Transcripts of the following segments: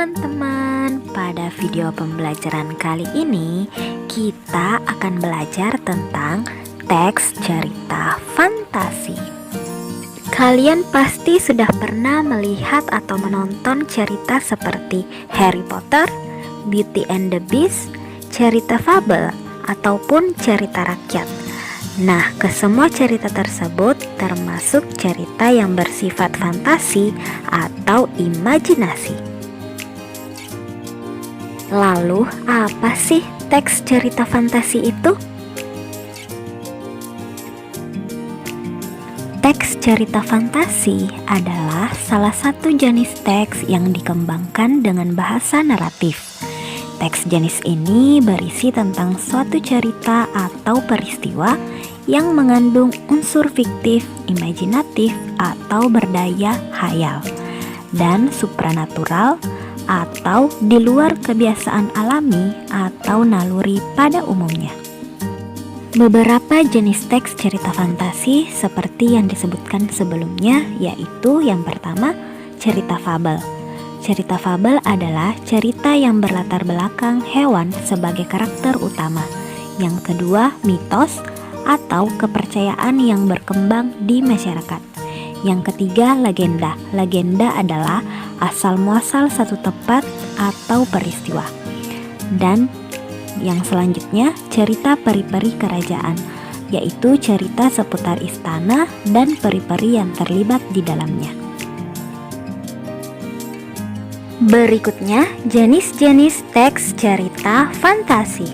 teman-teman, pada video pembelajaran kali ini kita akan belajar tentang teks cerita fantasi. Kalian pasti sudah pernah melihat atau menonton cerita seperti Harry Potter, Beauty and the Beast, cerita fabel, ataupun cerita rakyat. Nah, kesemua cerita tersebut termasuk cerita yang bersifat fantasi atau imajinasi. Lalu, apa sih teks cerita fantasi itu? Teks cerita fantasi adalah salah satu jenis teks yang dikembangkan dengan bahasa naratif. Teks jenis ini berisi tentang suatu cerita atau peristiwa yang mengandung unsur fiktif, imajinatif, atau berdaya khayal, dan supranatural atau di luar kebiasaan alami atau naluri pada umumnya. Beberapa jenis teks cerita fantasi seperti yang disebutkan sebelumnya, yaitu yang pertama, cerita fabel. Cerita fabel adalah cerita yang berlatar belakang hewan sebagai karakter utama. Yang kedua, mitos atau kepercayaan yang berkembang di masyarakat. Yang ketiga, legenda. Legenda adalah asal-muasal satu tempat atau peristiwa. Dan yang selanjutnya, cerita peri-peri kerajaan, yaitu cerita seputar istana dan peri-peri yang terlibat di dalamnya. Berikutnya, jenis-jenis teks cerita fantasi.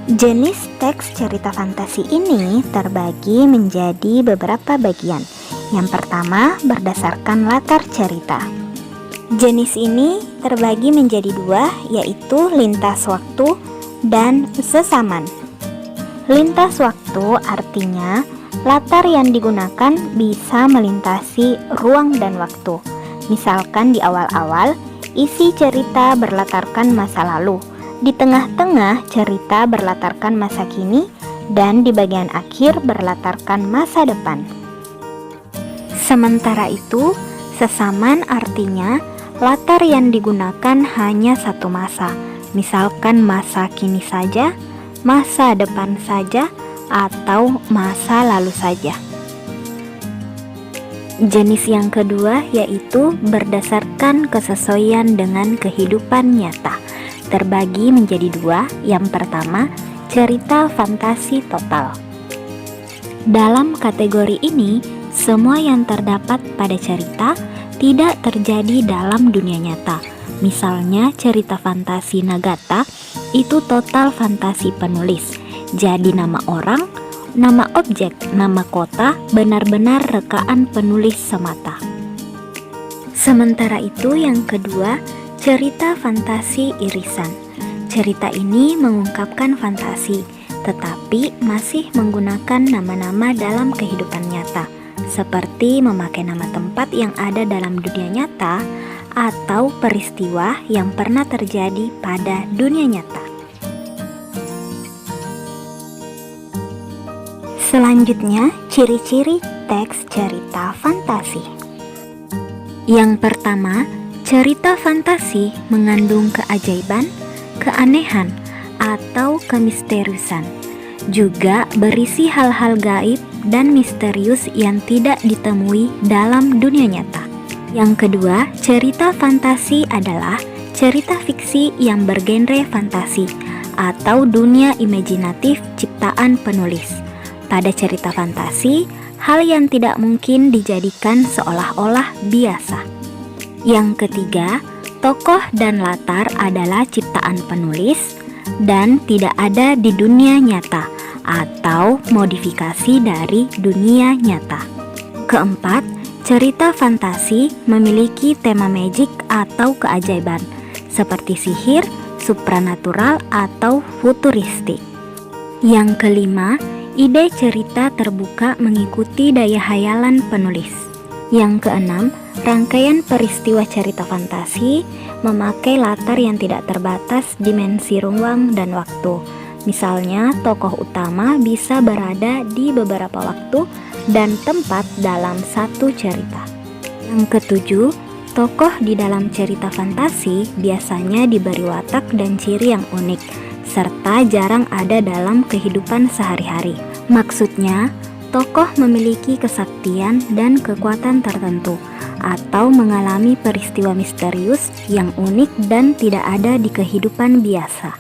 Jenis teks cerita fantasi ini terbagi menjadi beberapa bagian. Yang pertama, berdasarkan latar cerita. Jenis ini terbagi menjadi dua, yaitu lintas waktu dan sesaman. Lintas waktu artinya latar yang digunakan bisa melintasi ruang dan waktu. Misalkan di awal-awal, isi cerita berlatarkan masa lalu, di tengah-tengah cerita berlatarkan masa kini, dan di bagian akhir berlatarkan masa depan. Sementara itu, sesaman artinya latar yang digunakan hanya satu masa, misalkan masa kini saja, masa depan saja, atau masa lalu saja. Jenis yang kedua yaitu berdasarkan kesesuaian dengan kehidupan nyata. Terbagi menjadi dua. Yang pertama, cerita fantasi total. Dalam kategori ini, semua yang terdapat pada cerita tidak terjadi dalam dunia nyata. Misalnya cerita fantasi Nagata itu total fantasi penulis. Jadi nama orang, nama objek, nama kota benar-benar rekaan penulis semata. Sementara itu yang kedua, cerita fantasi irisan. Cerita ini mengungkapkan fantasi, tetapi masih menggunakan nama-nama dalam kehidupan nyata, seperti memakai nama tempat yang ada dalam dunia nyata atau peristiwa yang pernah terjadi pada dunia nyata. Selanjutnya, ciri-ciri teks cerita fantasi. Yang pertama, cerita fantasi mengandung keajaiban, keanehan, atau kemisteriusan. Juga berisi hal-hal gaib dan misterius yang tidak ditemui dalam dunia nyata. Yang kedua, cerita fantasi adalah cerita fiksi yang bergenre fantasi atau dunia imajinatif ciptaan penulis. Pada cerita fantasi, hal yang tidak mungkin dijadikan seolah-olah biasa. Yang ketiga, tokoh dan latar adalah ciptaan penulis dan tidak ada di dunia nyata atau modifikasi dari dunia nyata. Keempat, cerita fantasi memiliki tema magic atau keajaiban, seperti sihir, supranatural, atau futuristik. Yang kelima, ide cerita terbuka mengikuti daya hayalan penulis. Yang keenam, rangkaian peristiwa cerita fantasi memakai latar yang tidak terbatas dimensi ruang dan waktu. Misalnya, tokoh utama bisa berada di beberapa waktu dan tempat dalam satu cerita. Yang ketujuh, Tokoh di dalam cerita fantasi biasanya diberi watak dan ciri yang unik, serta jarang ada dalam kehidupan sehari-hari. Maksudnya, tokoh memiliki kesaktian dan kekuatan tertentu, atau mengalami peristiwa misterius yang unik dan tidak ada di kehidupan biasa.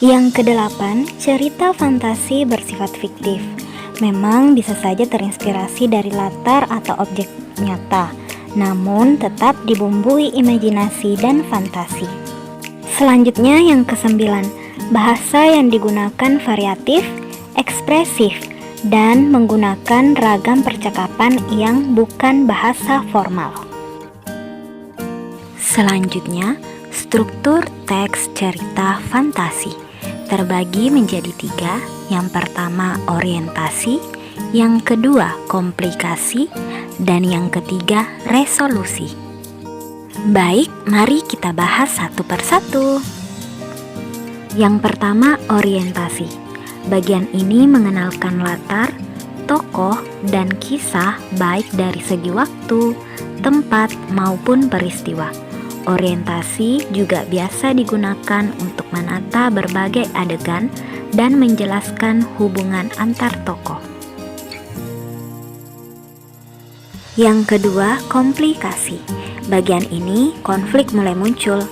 Yang kedelapan, cerita fantasi bersifat fiktif. Memang bisa saja terinspirasi dari latar atau objek nyata, namun tetap dibumbui imajinasi dan fantasi. Selanjutnya yang kesembilan, bahasa yang digunakan variatif, ekspresif, dan menggunakan ragam percakapan yang bukan bahasa formal. Selanjutnya, struktur teks cerita fantasi terbagi menjadi tiga. Yang pertama orientasi, yang kedua komplikasi, dan yang ketiga resolusi. Baik, mari kita bahas satu persatu. Yang pertama orientasi. Bagian ini mengenalkan latar, tokoh, dan kisah baik dari segi waktu, tempat, maupun peristiwa. Orientasi juga biasa digunakan untuk menata berbagai adegan dan menjelaskan hubungan antar tokoh. Yang kedua, komplikasi. Bagian ini konflik mulai muncul.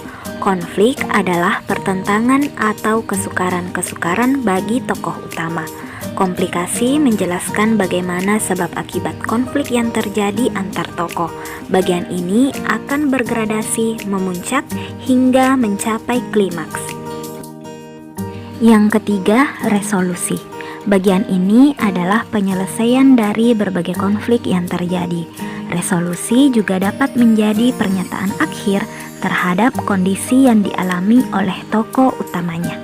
Konflik adalah pertentangan atau kesukaran-kesukaran bagi tokoh utama. Komplikasi menjelaskan bagaimana sebab akibat konflik yang terjadi antar tokoh. Bagian ini akan bergradasi, memuncak, hingga mencapai klimaks. Yang ketiga, resolusi. Bagian ini adalah penyelesaian dari berbagai konflik yang terjadi. Resolusi juga dapat menjadi pernyataan akhir terhadap kondisi yang dialami oleh tokoh utamanya.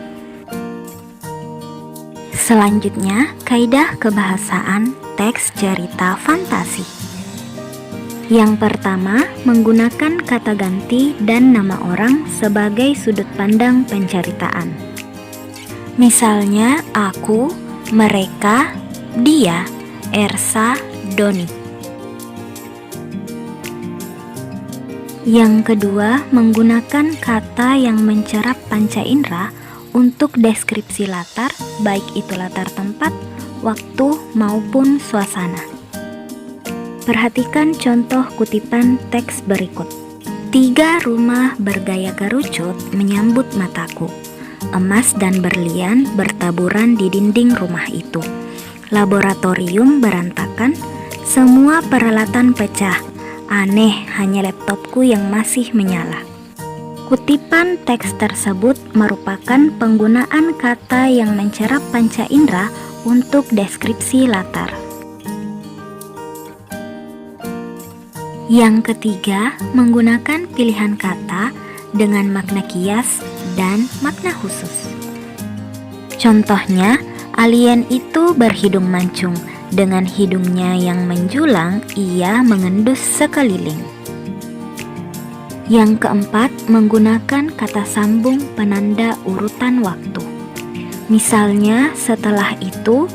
Selanjutnya, kaidah kebahasaan teks cerita fantasi. Yang pertama, menggunakan kata ganti dan nama orang sebagai sudut pandang penceritaan. Misalnya, aku, mereka, dia, Ersa, Doni. Yang kedua, menggunakan kata yang mencerap panca indera untuk deskripsi latar, baik itu latar tempat, waktu, maupun suasana. Perhatikan contoh kutipan teks berikut. 3 rumah bergaya kerucut menyambut mataku. Emas dan berlian bertaburan di dinding rumah itu. Laboratorium berantakan, semua peralatan pecah. Aneh, hanya laptopku yang masih menyala. Kutipan teks tersebut merupakan penggunaan kata yang mencerap panca indera untuk deskripsi latar. Yang ketiga, menggunakan pilihan kata dengan makna kias dan makna khusus. Contohnya, alien itu berhidung mancung. Dengan hidungnya yang menjulang, ia mengendus sekeliling. Yang keempat, menggunakan kata sambung penanda urutan waktu. Misalnya, setelah itu,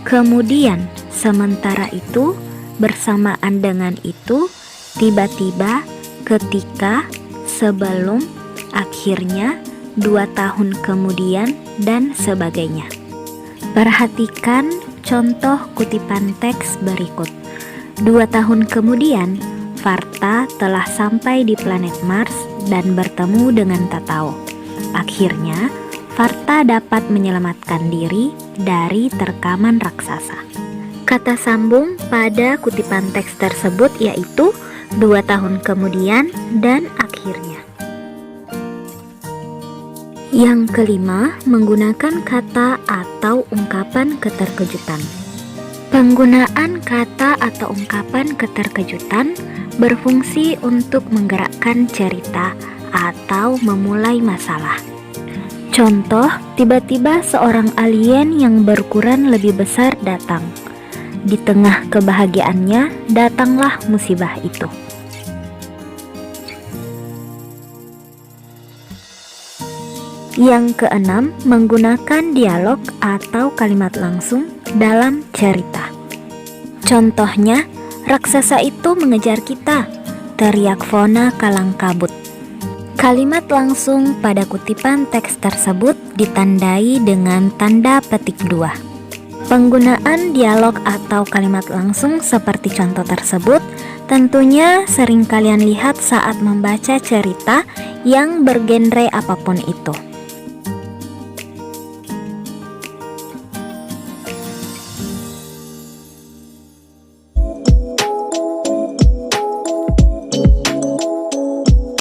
kemudian, sementara itu, bersamaan dengan itu, tiba-tiba, ketika, sebelum, akhirnya, 2 tahun kemudian, dan sebagainya. Perhatikan contoh kutipan teks berikut. 2 tahun kemudian, Varta telah sampai di planet Mars dan bertemu dengan Tatao. Akhirnya, Varta dapat menyelamatkan diri dari terkaman raksasa. Kata sambung pada kutipan teks tersebut yaitu 2 tahun kemudian dan akhirnya. Yang kelima, menggunakan kata atau ungkapan keterkejutan. Penggunaan kata atau ungkapan keterkejutan berfungsi untuk menggerakkan cerita atau memulai masalah. Contoh, tiba-tiba seorang alien yang berukuran lebih besar datang. Di tengah kebahagiaannya, datanglah musibah itu. Yang keenam, menggunakan dialog atau kalimat langsung dalam cerita. Contohnya, raksasa itu mengejar kita. teriak Fona kalang kabut. Kalimat langsung pada kutipan teks tersebut ditandai dengan tanda petik 2. Penggunaan dialog atau kalimat langsung seperti contoh tersebut tentunya sering kalian lihat saat membaca cerita yang bergenre apapun itu.